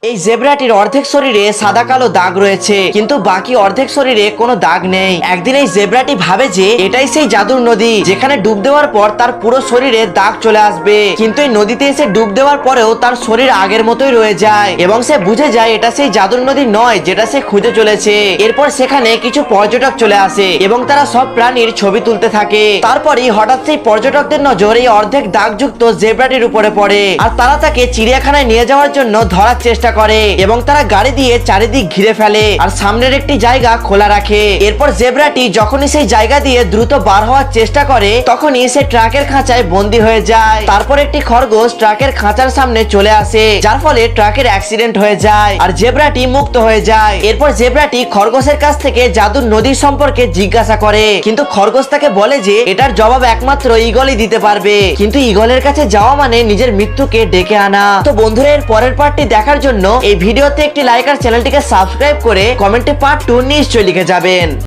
এই জেব্রাটির অর্ধেক শরীরে সাদা কালো দাগ রয়েছে, কিন্তু বাকি অর্ধেক শরীরে কোনো দাগ নেই। একদিন এই জেব্রাটি ভাবে যে এটাই সেই জাদুর নদী যেখানে ডুব দেওয়ার পর তার পুরো শরীরে দাগ চলে আসবে, কিন্তু এই নদীতে এসে ডুব দেওয়ার পরেও তার শরীর আগের মতোই রয়ে যায় এবং সে বুঝে যায় এটা সেই জাদুর নদী নয় যেটা সে খুঁজে চলেছে। এরপর সেখানে কিছু পর্যটক চলে আসে এবং তারা সব প্রাণীর ছবি তুলতে থাকে। তারপরই হঠাৎ সেই পর্যটকদের নজর এই অর্ধেক দাগযুক্ত জেব্রাটির উপরে পড়ে আর তারা তাকে চিড়িয়াখানায় নিয়ে যাওয়ার জন্য ধরার চেষ্টা করে এবং তারা গাড়ি দিয়ে চারিদিক ঘিরে ফেলে আর সামনের একটি জায়গা খোলা রাখে। এরপর জেব্রাটি যখনই সেই জায়গা দিয়ে দ্রুত বার হওয়ার চেষ্টা করে তখনই সে ট্রাকের খাঁচায় বন্দী হয়ে যায়। তারপর একটি খরগোশ ট্রাকের খাঁচার সামনে চলে আসে, যার ফলে ট্রাকের অ্যাক্সিডেন্ট হয়ে যায় আর জেব্রাটি মুক্ত হয়ে যায়। এরপর জেব্রাটি খরগোশের কাছ থেকে জাদুর নদীর সম্পর্কে জিজ্ঞাসা করে, কিন্তু খরগোশ তাকে বলে যে এটার জবাব একমাত্র ঈগলই দিতে পারবে, কিন্তু ঈগলের কাছে যাওয়া মানে নিজের মৃত্যুকে ডেকে আনা। তো বন্ধুরা, এর পরের পার্টটি দেখার জন্য এই ভিডিওতে একটি লাইক আর চ্যানেলটিকে সাবস্ক্রাইব করে কমেন্টে পার্ট 2 নিশ্চয়ই লিখে যাবেন।